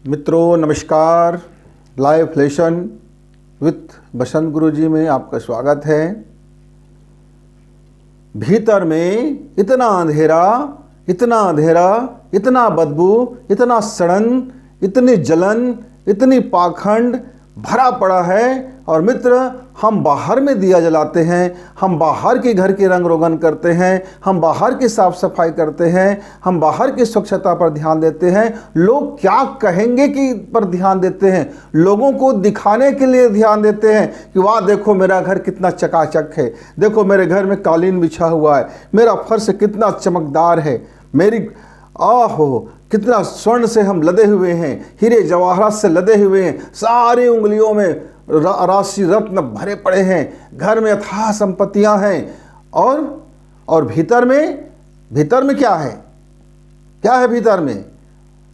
मित्रों नमस्कार। Life lesson with बसंत गुरुजी में आपका स्वागत है। भीतर में इतना अंधेरा, इतना अंधेरा, इतना बदबू, इतना सड़न, इतनी जलन, इतनी पाखंड भरा पड़ा है। और मित्र, हम बाहर में दिया जलाते हैं, हम बाहर के घर की रंग रोगन करते हैं, हम बाहर की साफ सफाई करते हैं, हम बाहर की स्वच्छता पर ध्यान देते हैं, लोग क्या कहेंगे कि पर ध्यान देते हैं, लोगों को दिखाने के लिए ध्यान देते हैं कि वाह देखो मेरा घर कितना चकाचक है, देखो मेरे घर में कालीन बिछा हुआ है, मेरा फर्श कितना चमकदार है, मेरी आहो कितना स्वर्ण से हम लदे हुए हैं, हीरे जवाहरात से लदे हुए हैं, सारी उंगलियों में राशि रत्न भरे पड़े हैं, घर में अथाह संपत्तियां हैं। और भीतर में क्या है? क्या है भीतर में?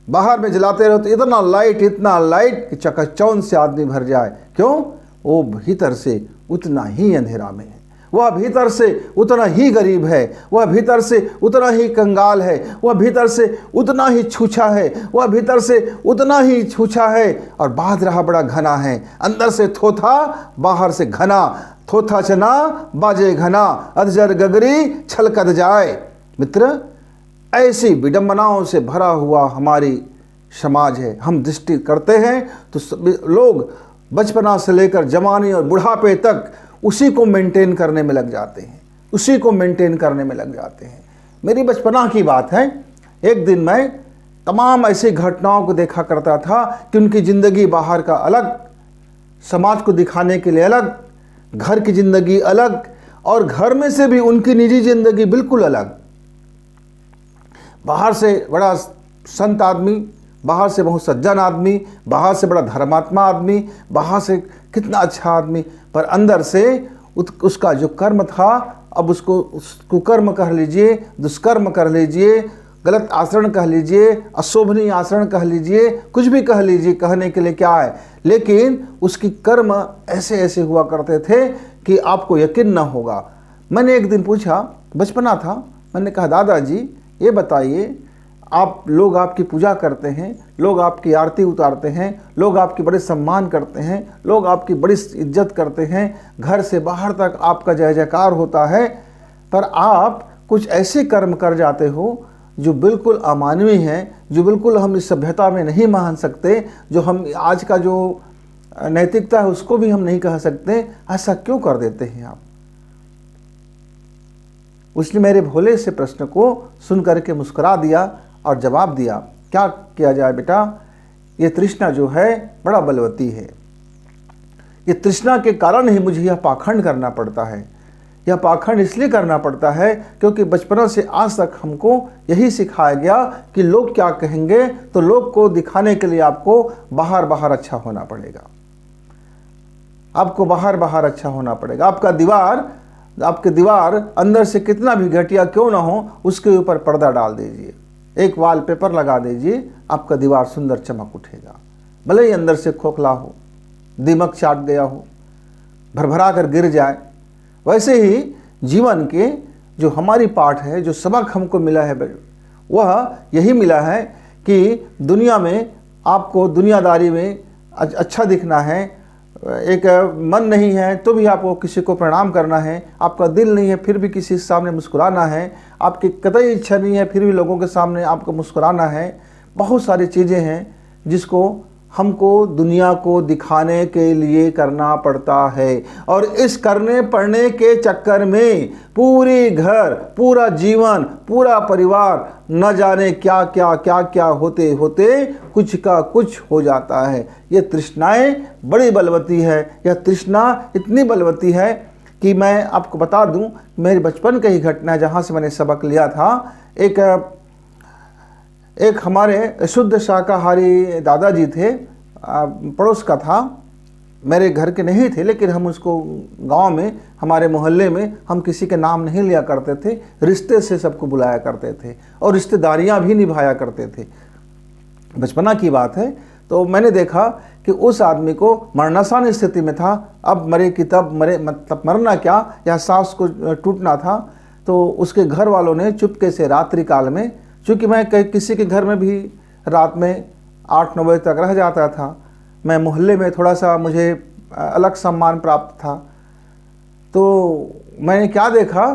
बाहर में जलाते रहो तो इतना लाइट कि चकाचौंध से आदमी भर जाए। क्यों? वो भीतर से उतना ही अंधेरा में है, वह भीतर से उतना ही गरीब है, वह भीतर से उतना ही कंगाल है, वह भीतर से उतना ही छूछा है, वह भीतर से उतना ही छूछा है। और बात रहा बड़ा घना है, अंदर से थोथा, बाहर से घना, थोथा चना बाजे घना, अधजर गगरी छलकत जाए। मित्र, ऐसी विडंबनाओं से भरा हुआ हमारी समाज है। हम दृष्टि करते हैं तो लोग बचपना से लेकर जवानी और बुढ़ापे तक उसी को मेंटेन करने में लग जाते हैं, मेरी बचपना की बात है। एक दिन मैं तमाम ऐसी घटनाओं को देखा करता था कि उनकी ज़िंदगी बाहर का अलग, समाज को दिखाने के लिए अलग, घर की ज़िंदगी अलग, और घर में से भी उनकी निजी ज़िंदगी बिल्कुल अलग। बाहर से बड़ा संत आदमी, बाहर से बहुत सज्जन आदमी, बाहर से बड़ा धर्मात्मा आदमी, बाहर से कितना अच्छा आदमी, पर अंदर से उसका जो कर्म था, अब उसको कुकर्म कह लीजिए, दुष्कर्म कर लीजिए, गलत आचरण कह लीजिए, अशोभनीय आचरण कह लीजिए, कुछ भी कह लीजिए, कहने के लिए क्या है, लेकिन उसकी कर्म ऐसे ऐसे हुआ करते थे कि आपको यकीन न होगा। मैंने एक दिन पूछा, बचपना था, मैंने कहा दादाजी ये बताइए, आप लोग आपकी पूजा करते हैं, लोग आपकी आरती उतारते हैं, लोग आपकी बड़े सम्मान करते हैं, लोग आपकी बड़ी इज्जत करते हैं, घर से बाहर तक आपका जय जयकार होता है, पर आप कुछ ऐसे कर्म कर जाते हो जो बिल्कुल अमानवीय हैं, जो बिल्कुल हम इस सभ्यता में नहीं मान सकते, जो हम आज का जो नैतिकता है उसको भी हम नहीं कह सकते। ऐसा क्यों कर देते हैं आप? उसने मेरे भोले से प्रश्न को सुन करके मुस्कुरा दिया और जवाब दिया, क्या किया जाए बेटा, ये तृष्णा जो है बड़ा बलवती है। ये तृष्णा के कारण ही मुझे यह पाखंड करना पड़ता है। यह पाखंड इसलिए करना पड़ता है क्योंकि बचपना से आज तक हमको यही सिखाया गया कि लोग क्या कहेंगे, तो लोग को दिखाने के लिए आपको बाहर बाहर अच्छा होना पड़ेगा, आपको बाहर बाहर अच्छा होना पड़ेगा। आपके दीवार अंदर से कितना भी घटिया क्यों ना हो, उसके ऊपर पर्दा डाल दीजिए, एक वॉलपेपर लगा दीजिए, आपका दीवार सुंदर चमक उठेगा। भले ही अंदर से खोखला हो, दीमक चाट गया हो, भरभरा कर गिर जाए। वैसे ही जीवन के जो हमारी पाठ है, जो सबक हमको मिला है, वह यही मिला है कि दुनिया में आपको दुनियादारी में अच्छा दिखना है, एक मन नहीं है तो भी आपको किसी को प्रणाम करना है, आपका दिल नहीं है फिर भी किसी के सामने मुस्कुराना है, आपकी कतई इच्छा नहीं है फिर भी लोगों के सामने आपको मुस्कुराना है। बहुत सारी चीज़ें हैं जिसको हमको दुनिया को दिखाने के लिए करना पड़ता है, और इस करने पड़ने के चक्कर में पूरी घर, पूरा जीवन, पूरा परिवार न जाने क्या क्या क्या क्या होते होते कुछ का कुछ हो जाता है। ये तृष्णाएं बड़ी बलवती है। यह तृष्णा इतनी बलवती है कि मैं आपको बता दूं, मेरे बचपन की ही घटना जहाँ से मैंने सबक लिया था। एक हमारे शुद्ध शाकाहारी दादाजी थे, पड़ोस का था, मेरे घर के नहीं थे, लेकिन हम उसको गांव में, हमारे मोहल्ले में हम किसी के नाम नहीं लिया करते थे, रिश्ते से सबको बुलाया करते थे और रिश्तेदारियां भी निभाया करते थे। बचपना की बात है। तो मैंने देखा कि उस आदमी को मरणासन स्थिति में था, अब मरे कि तब मरे, मतलब मरना क्या, या सांस को टूटना था। तो उसके घर वालों ने चुपके से रात्रि काल में, चूँकि मैं किसी के घर में भी रात में 8-9 बजे तक रह जाता था। मैं मोहल्ले में थोड़ा सा मुझे अलग सम्मान प्राप्त था। तो मैंने क्या देखा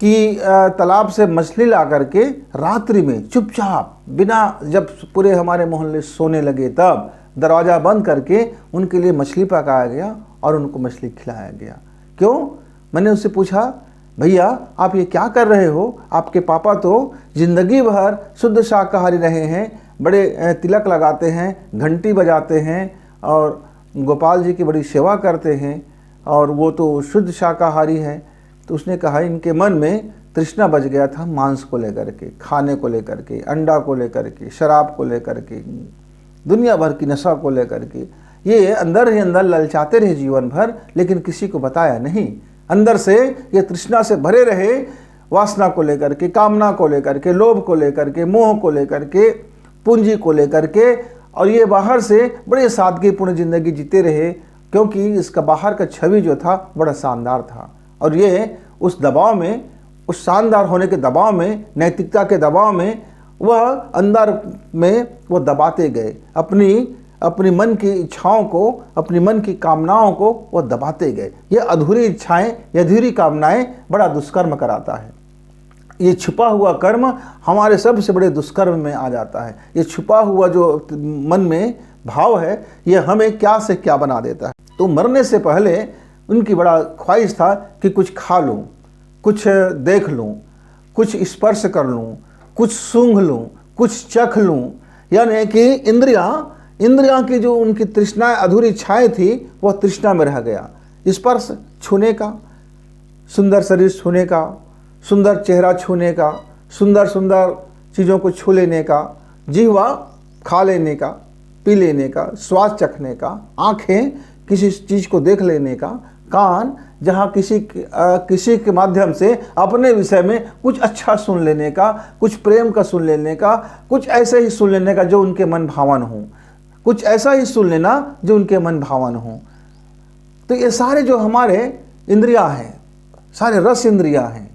कि तालाब से मछली ला करके रात्रि में चुपचाप बिना, जब पूरे हमारे मोहल्ले सोने लगे तब दरवाज़ा बंद करके उनके लिए मछली पकाया गया और उनको मछली खिलाया गया। क्यों? मैंने उससे पूछा, भैया आप ये क्या कर रहे हो? आपके पापा तो ज़िंदगी भर शुद्ध शाकाहारी रहे हैं, बड़े तिलक लगाते हैं, घंटी बजाते हैं और गोपाल जी की बड़ी सेवा करते हैं और वो तो शुद्ध शाकाहारी हैं। तो उसने कहा इनके मन में तृष्णा बच गया था मांस को लेकर के, खाने को लेकर के, अंडा को लेकर के, शराब को लेकर के, दुनिया भर की नशा को लेकर के। ये अंदर ही अंदर ललचाते रहे जीवन भर, लेकिन किसी को बताया नहीं। अंदर से ये तृष्णा से भरे रहे, वासना को लेकर के, कामना को लेकर के, लोभ को लेकर के, मोह को लेकर के, पूंजी को लेकर के, और ये बाहर से बड़े सादगीपूर्ण जिंदगी जीते रहे, क्योंकि इसका बाहर का छवि जो था बड़ा शानदार था। और ये उस दबाव में, उस शानदार होने के दबाव में, नैतिकता के दबाव में, वह अंदर में वो दबाते गए अपनी मन की इच्छाओं को, अपनी मन की कामनाओं को वो दबाते गए। ये अधूरी इच्छाएं, ये अधूरी कामनाएं बड़ा दुष्कर्म कराता है। ये छुपा हुआ कर्म हमारे सबसे बड़े दुष्कर्म में आ जाता है। ये छुपा हुआ जो मन में भाव है, ये हमें क्या से क्या बना देता है। तो मरने से पहले उनकी बड़ा ख्वाहिश था कि कुछ खा लूँ, कुछ देख लूँ, कुछ स्पर्श कर लूँ, कुछ सूंघ लूँ, कुछ चख लूँ। यानी कि इंद्रियां की जो उनकी तृष्णाएं, अधूरी इच्छाएं थी, वह तृष्णा में रह गया। स्पर्श छूने का, सुंदर शरीर छूने का, सुंदर चेहरा छूने का, सुंदर सुंदर चीज़ों को छू लेने का, जिह्वा खा लेने का, पी लेने का, स्वाद चखने का, आँखें किसी चीज़ को देख लेने का, कान जहाँ किसी के माध्यम से अपने विषय में कुछ अच्छा सुन लेने का, कुछ प्रेम का सुन लेने का, कुछ ऐसे ही सुन लेने का जो उनके मन भावन हो, कुछ ऐसा ही सुन लेना जो उनके मन भावन हो। तो ये सारे जो हमारे इंद्रियां हैं, सारे रस इंद्रियां हैं,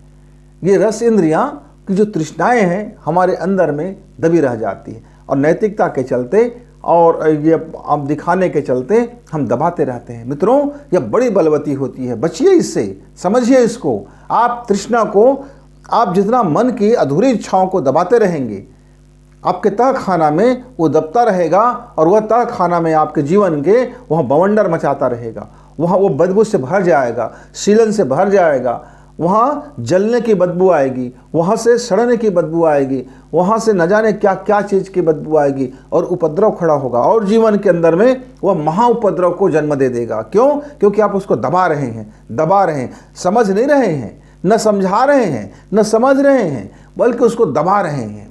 ये रस इंद्रियां की जो तृष्णाएं हैं हमारे अंदर में दबी रह जाती है, और नैतिकता के चलते और ये आप दिखाने के चलते हम दबाते रहते हैं। मित्रों, यह बड़ी बलवती होती है, बचिए इससे, समझिए इसको। आप तृष्णा को, आप जितना मन की अधूरी इच्छाओं को दबाते रहेंगे, आपके तह खाना में वो दबता रहेगा, और वह तह खाना में आपके जीवन के वह बवंडर मचाता रहेगा। वहाँ वो बदबू से भर जाएगा, सीलन से भर जाएगा, वहाँ जलने की बदबू आएगी, वहाँ से सड़ने की बदबू आएगी, वहाँ से न जाने क्या क्या चीज़ की बदबू आएगी, और उपद्रव खड़ा होगा, और जीवन के अंदर में वह महा उपद्रव को जन्म दे देगा। क्यों? क्योंकि आप उसको दबा रहे हैं, समझ नहीं रहे हैं, न समझा रहे हैं, न समझ रहे हैं, बल्कि उसको दबा रहे हैं।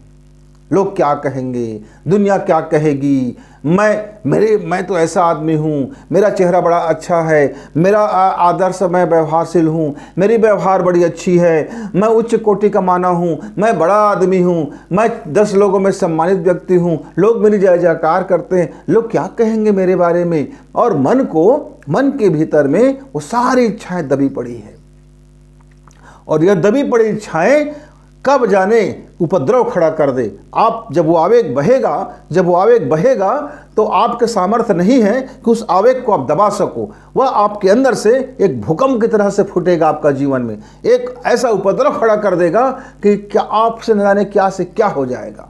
लोग क्या कहेंगे, दुनिया क्या कहेगी, मैं तो ऐसा आदमी हूँ, मेरा चेहरा बड़ा अच्छा है, मेरा आदर्श, मैं व्यवहारशील हूँ, मेरी व्यवहार बड़ी अच्छी है, मैं उच्च कोटि का माना हूँ, मैं बड़ा आदमी हूँ, मैं 10 लोगों में सम्मानित व्यक्ति हूँ, लोग मेरी जय जयकार करते हैं, लोग क्या कहेंगे मेरे बारे में। और मन के भीतर में वो सारी इच्छाएं दबी पड़ी है, और यह दबी पड़ी इच्छाएं कब जाने उपद्रव खड़ा कर दे। आप जब वो आवेग बहेगा तो आपके सामर्थ्य नहीं है कि उस आवेग को आप दबा सको। वह आपके अंदर से एक भूकंप की तरह से फूटेगा, आपका जीवन में एक ऐसा उपद्रव खड़ा कर देगा कि क्या आपसे न जाने क्या से क्या हो जाएगा,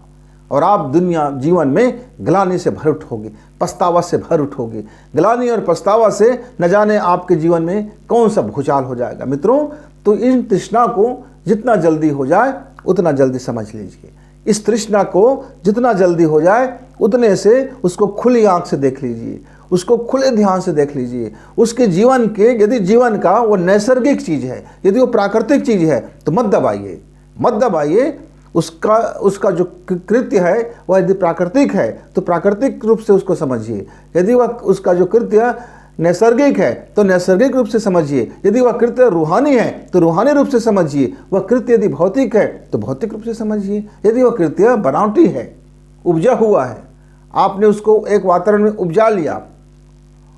और आप जीवन में ग्लानि से भर उठोगे, पछतावा से भर उठोगे। ग्लानि और पछतावा से न जाने आपके जीवन में कौन सा भूचाल हो जाएगा। मित्रों, तो इन तृष्णा को जितना जल्दी हो जाए उतना जल्दी समझ लीजिए। इस तृष्णा को जितना जल्दी हो जाए उतने से उसको खुली आंख से देख लीजिए, उसको खुले ध्यान से देख लीजिए। उसके जीवन के, यदि जीवन का वो नैसर्गिक चीज़ है, यदि वो प्राकृतिक चीज़ है, तो मत दबाइए। उसका जो कृत्य है वह यदि प्राकृतिक है तो प्राकृतिक रूप से उसको समझिए। यदि वह उसका जो कृत्य नैसर्गिक है तो नैसर्गिक रूप से समझिए। यदि वह कृत्य रूहानी है तो रूहानी रूप से समझिए। वह कृत्य यदि भौतिक है तो भौतिक रूप से समझिए। यदि वह कृत्य बनावटी है, उपजा हुआ है, आपने उसको एक वातावरण में उपजा लिया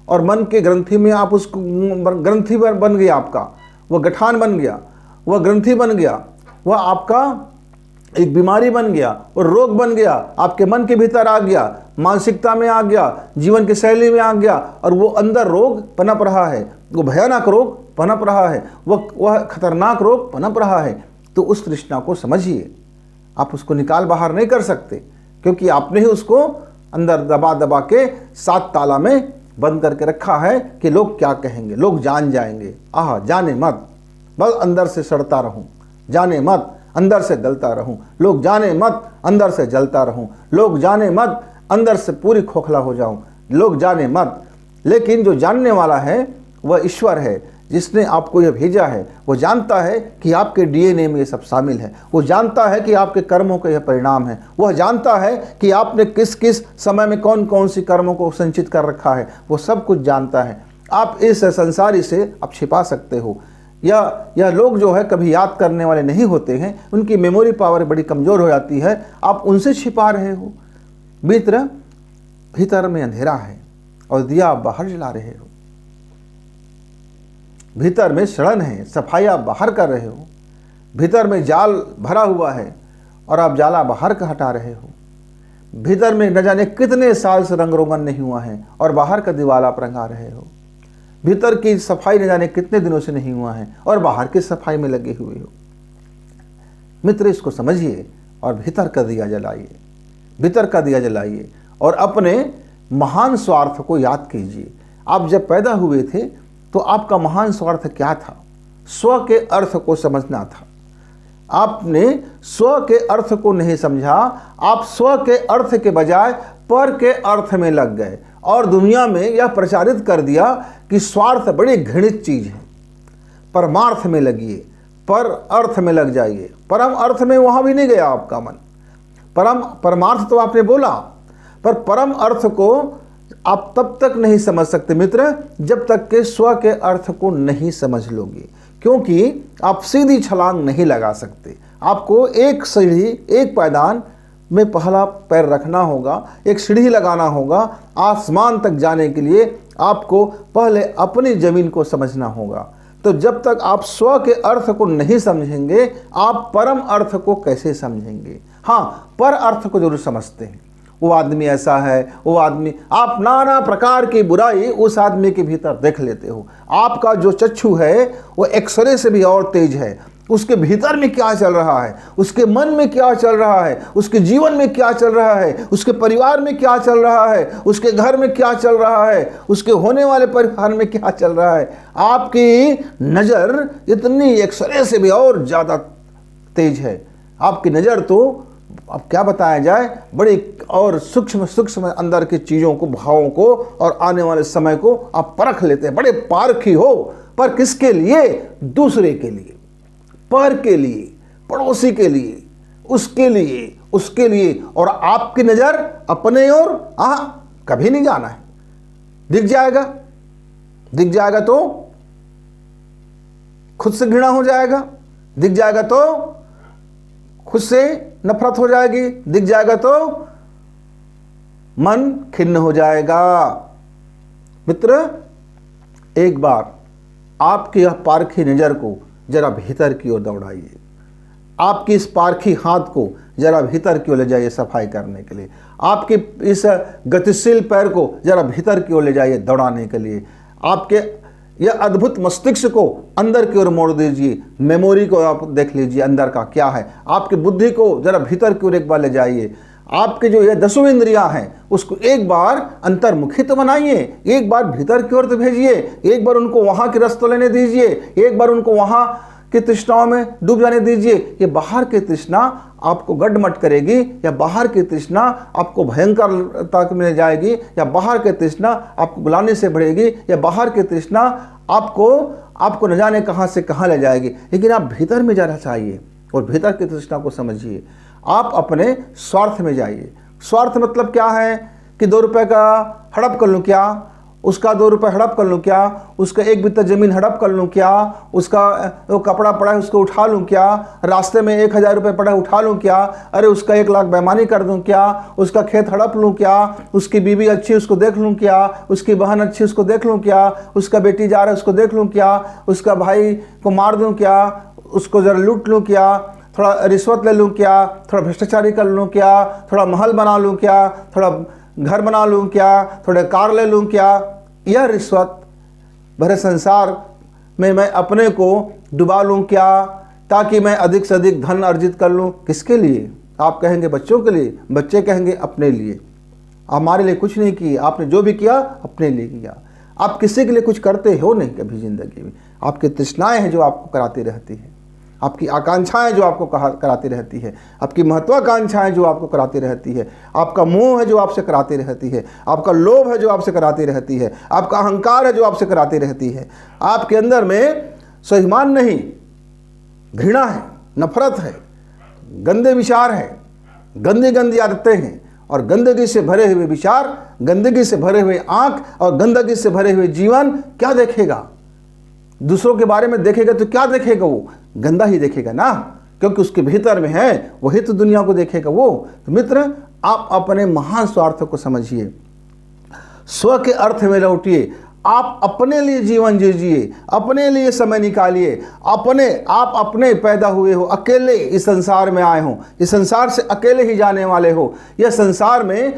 और मन के ग्रंथि में आप उसको ग्रंथि बन गया, आपका वह गठान बन गया, वह ग्रंथि बन गया, वह आपका एक बीमारी बन गया और रोग बन गया, आपके मन के भीतर आ गया। मानसिकता में आ गया, जीवन की शैली में आ गया, और वो अंदर रोग पनप रहा है, वो भयानक रोग पनप रहा है, वह खतरनाक रोग पनप रहा है, तो उस तृष्णा को समझिए। आप उसको निकाल बाहर नहीं कर सकते, क्योंकि आपने ही उसको अंदर दबा दबा के 7 ताला में बंद करके रखा है कि लोग क्या कहेंगे, लोग जान जाएंगे। आह, जाने मत, बस अंदर से सड़ता रहूं, जाने मत, अंदर से गलता रहूं, लोग जाने मत, अंदर से जलता रहूं, लोग जाने मत, अंदर से पूरी खोखला हो जाऊं, लोग जाने मत। लेकिन जो जानने वाला है वह ईश्वर है, जिसने आपको यह भेजा है। वो जानता है कि आपके डीएनए में ये सब शामिल है, वो जानता है कि आपके कर्मों का यह परिणाम है, वह जानता है कि आपने किस किस समय में कौन कौन सी कर्मों को संचित कर रखा है, वो सब कुछ जानता है। आप इस संसारी से आप छिपा सकते हो। या लोग जो है कभी याद करने वाले नहीं होते हैं, उनकी मेमोरी पावर बड़ी कमज़ोर हो जाती है, आप उनसे छिपा रहे हो। भीतर में अंधेरा है और दिया आप बाहर जला रहे हो, भीतर में सड़न है, सफाई आप बाहर कर रहे हो, भीतर में जाल भरा हुआ है और आप जाला बाहर का हटा रहे हो, भीतर में न जाने कितने साल से रंग रोगन नहीं हुआ है और बाहर का दीवार आप रंगा रहे हो, भीतर की सफाई न जाने कितने दिनों से नहीं हुआ है और बाहर की सफाई में लगे हुए हो। मित्र, इसको समझिए और भीतर का दिया जलाइए, भीतर का दिया जलाइए और अपने महान स्वार्थ को याद कीजिए। आप जब पैदा हुए थे तो आपका महान स्वार्थ क्या था? स्व के अर्थ को समझना था। आपने स्व के अर्थ को नहीं समझा, आप स्व के अर्थ के बजाय पर के अर्थ में लग गए और दुनिया में यह प्रचारित कर दिया कि स्वार्थ बड़ी घृणित चीज है। परमार्थ में लगिए, पर अर्थ में लग जाइए। परम अर्थ में वहां भी नहीं गया आपका मन। परमार्थ तो आपने बोला, पर परम अर्थ को आप तब तक नहीं समझ सकते मित्र, जब तक के स्व के अर्थ को नहीं समझ लोगे, क्योंकि आप सीधी छलांग नहीं लगा सकते। आपको एक सीढ़ी, एक पायदान में पहला पैर रखना होगा, एक सीढ़ी लगाना होगा। आसमान तक जाने के लिए आपको पहले अपनी जमीन को समझना होगा। तो जब तक आप स्व के अर्थ को नहीं समझेंगे, आप परम अर्थ को कैसे समझेंगे? हाँ, पर अर्थ को जरूर समझते हैं। वो आदमी ऐसा है, वो आदमी, आप नाना प्रकार की बुराई उस आदमी के भीतर देख लेते हो। आपका जो चक्षु है वो एक्सरे से भी और तेज है। उसके भीतर में क्या चल रहा है, उसके मन में क्या चल रहा है, उसके जीवन में क्या चल रहा है, उसके परिवार में क्या चल रहा है, उसके घर में क्या चल रहा है, उसके होने वाले परिवार में क्या चल रहा है। आपकी नज़र इतनी एक्सरे से भी और ज़्यादा तेज है। आपकी नज़र तो अब क्या बताया जाए, बड़ी और सूक्ष्म अंदर की चीज़ों को, भावों को और आने वाले समय को आप परख लेते हैं। बड़े पारखी हो, पर किसके लिए? दूसरे के लिए, पर के लिए, पड़ोसी के लिए, उसके लिए। और आपकी नज़र अपने ओर कभी नहीं जाना है। दिख जाएगा तो खुद से घृणा हो जाएगा, दिख जाएगा तो खुद से नफरत हो जाएगी, दिख जाएगा तो मन खिन्न हो जाएगा। मित्र, एक बार आपकी यह पारखी नज़र को जरा भीतर की ओर दौड़ाइए। आपकी इस पारखी हाथ को जरा भीतर की ओर ले जाइए सफाई करने के लिए। आपके इस गतिशील पैर को जरा भीतर की ओर ले जाइए दौड़ाने के लिए। आपके यह अद्भुत मस्तिष्क को अंदर की ओर मोड़ दीजिए। मेमोरी को आप देख लीजिए अंदर का क्या है। आपकी बुद्धि को जरा भीतर की ओर एक बार ले जाइए। आपके जो ये 10 इंद्रियां हैं उसको एक बार अंतर्मुखी तो बनाइए, एक बार भीतर की ओर तो भेजिए, एक बार उनको वहां के रास्ते लेने दीजिए, एक बार उनको वहां की तृष्णाओं में डूब जाने दीजिए। ये बाहर की तृष्णा आपको गड्ढमट करेगी, या बाहर की तृष्णा आपको भयंकरता में ले जाएगी, या बाहर की तृष्णा आपको बुलाने से बढ़ेगी, या बाहर की तृष्णा आपको न जाने कहाँ से कहाँ ले जाएगी। लेकिन आप भीतर में जाना चाहिए और भीतर की तृष्णा को समझिए। आप अपने स्वार्थ में जाइए। स्वार्थ मतलब क्या है कि 2 रुपए का हड़प कर लूँ क्या, उसका 2 रुपये हड़प कर लूँ क्या, उसका 1 बित्ता ज़मीन हड़प कर लूँ क्या, उसका वो कपड़ा पड़ा है उसको उठा लूँ क्या, रास्ते में 1000 रुपये पड़ा है उठा लूँ क्या, अरे उसका 1 लाख बेईमानी कर दूँ क्या, उसका खेत हड़प लूँ क्या, उसकी बीवी अच्छी उसको देख लूँ क्या, उसकी बहन अच्छी उसको देख लूँ क्या, उसका बेटी जा रहा है उसको देख लूँ क्या, उसका भाई को मार दूँ क्या, उसको ज़रा लूट लूँ क्या, थोड़ा रिश्वत ले लूँ क्या, थोड़ा भ्रष्टाचारी कर लूँ क्या, थोड़ा महल बना लूँ क्या, थोड़ा घर बना लूँ क्या, थोड़े कार ले लूँ क्या। यह रिश्वत भरे संसार में मैं अपने को डुबा लूँ क्या, ताकि मैं अधिक से अधिक धन अर्जित कर लूँ। किसके लिए? आप कहेंगे बच्चों के लिए, बच्चे कहेंगे अपने लिए। हमारे लिए कुछ नहीं किए, आपने जो भी किया अपने लिए किया। आप किसी के लिए कुछ करते हो नहीं कभी ज़िंदगी में। आपकी तृष्णाएं हैं जो आपको कराती रहती है, आपकी आकांक्षाएं जो आपको कराती रहती है, आपकी महत्वाकांक्षाएं जो आपको कराती रहती है, आपका मोह है जो आपसे कराती रहती है, आपका लोभ है जो आपसे कराती रहती है, आपका अहंकार है जो आपसे कराती रहती है। आपके अंदर में स्वाभिमान नहीं, घृणा है, नफरत है, गंदे विचार है, गंदी गंदी आदतें हैं, और गंदगी से भरे हुए विचार, गंदगी से भरे हुए आंख और गंदगी से भरे हुए जीवन क्या देखेगा? दूसरों के बारे में देखेगा तो क्या देखेगा? वो गंदा ही देखेगा ना, क्योंकि उसके भीतर में है, वही तो दुनिया को देखेगा वो। तो मित्र, आप अपने महान स्वार्थ को समझिए, स्व के अर्थ में लौटिए। आप अपने लिए जीवन जीजिए, अपने लिए समय निकालिए। आप अपने पैदा हुए हो, अकेले इस संसार में आए हो, इस संसार से अकेले ही जाने वाले हो। यह संसार में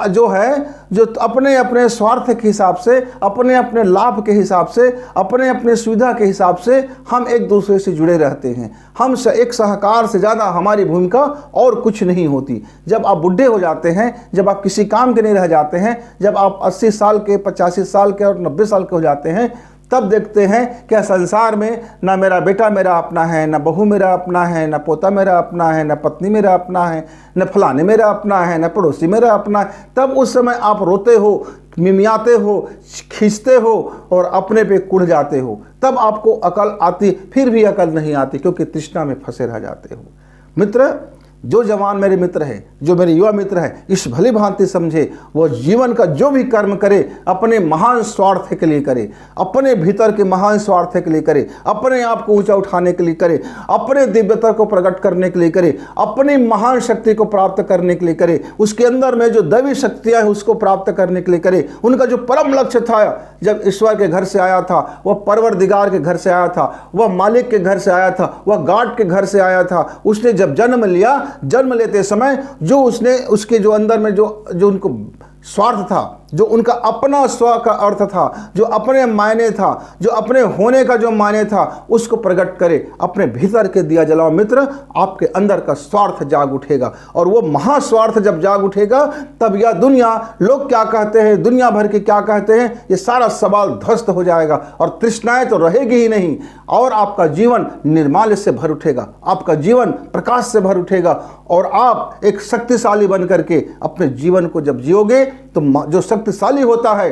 जो है, जो अपने अपने स्वार्थ के हिसाब से, अपने अपने लाभ के हिसाब से, अपने अपने सुविधा के हिसाब से हम एक दूसरे से जुड़े रहते हैं। हम एक सहकार से ज़्यादा हमारी भूमिका और कुछ नहीं होती। जब आप बुढ़े हो जाते हैं, जब आप किसी काम के नहीं रह जाते हैं, जब आप 80 साल के, 85 साल के और 90 साल के हो जाते हैं, तब देखते हैं कि संसार में ना मेरा बेटा मेरा अपना है, ना बहू मेरा अपना है, ना पोता मेरा अपना है, ना पत्नी मेरा अपना है, न फलाने मेरा अपना है, न पड़ोसी मेरा अपना है। तब उस समय आप रोते हो, मिमियाते हो, खींचते हो और अपने पे कुढ़ जाते हो। तब आपको अकल आती, फिर भी अकल नहीं आती, क्योंकि तृष्णा में फंसे रह जाते हो। मित्र, जो जवान मेरे मित्र है, जो मेरे युवा मित्र है, इस भली भांति समझे, वो जीवन का जो भी कर्म करे अपने महान स्वार्थ के लिए करे, अपने भीतर के महान स्वार्थ के लिए करे, अपने आप को ऊंचा उठाने के लिए करे, अपने दिव्यता को प्रकट करने के लिए करे, अपनी महान शक्ति को प्राप्त करने के लिए करे, उसके अंदर में जो दैवी शक्तियाँ हैं उसको प्राप्त करने के लिए करे। उनका जो परम लक्ष्य था, जब ईश्वर के घर से आया था, वह परवरदिगार के घर से आया था, वह मालिक के घर से आया था, वह गार्ड के घर से आया था। उसने जब जन्म लिया, जन्म लेते समय जो उसने उसके जो अंदर में जो उनको स्वार्थ था, जो उनका अपना स्व का अर्थ था, जो अपने मायने था, जो अपने होने का जो मायने था, उसको प्रकट करे। अपने भीतर के दिया जलाओ मित्र, आपके अंदर का स्वार्थ जाग उठेगा, और वो महास्वार्थ जब जाग उठेगा, तब यह दुनिया, लोग क्या कहते हैं, दुनिया भर के क्या कहते हैं, ये सारा सवाल ध्वस्त हो जाएगा, और तृष्णाएं तो रहेगी ही नहीं, और आपका जीवन निर्माल्य से भर उठेगा, आपका जीवन प्रकाश से भर उठेगा, और आप एक शक्तिशाली बन करके अपने जीवन को जब जियोगे, तो जो शक्तिशाली होता है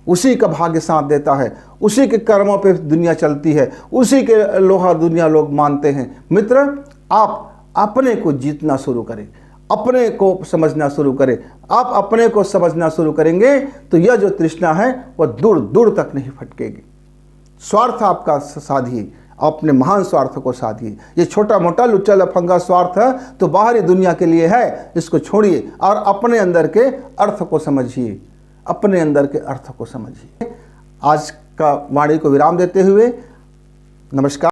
उसी का भाग्य साथ देता है, उसी के कर्मों पे दुनिया चलती है, उसी के लोहा दुनिया लोग मानते हैं। मित्र, आप अपने को जीतना शुरू करें, अपने को समझना शुरू करें। आप अपने को समझना शुरू करेंगे तो यह जो तृष्णा है वह दूर दूर तक नहीं फटकेगी। स्वार्थ आपका साधिए, अपने महान स्वार्थ को साधिए। ये छोटा मोटा लुच्चा लफंगा स्वार्थ है तो बाहरी दुनिया के लिए है, इसको छोड़िए और अपने अंदर के अर्थ को समझिए, अपने अंदर के अर्थ को समझिए। आज का वाणी को विराम देते हुए नमस्कार।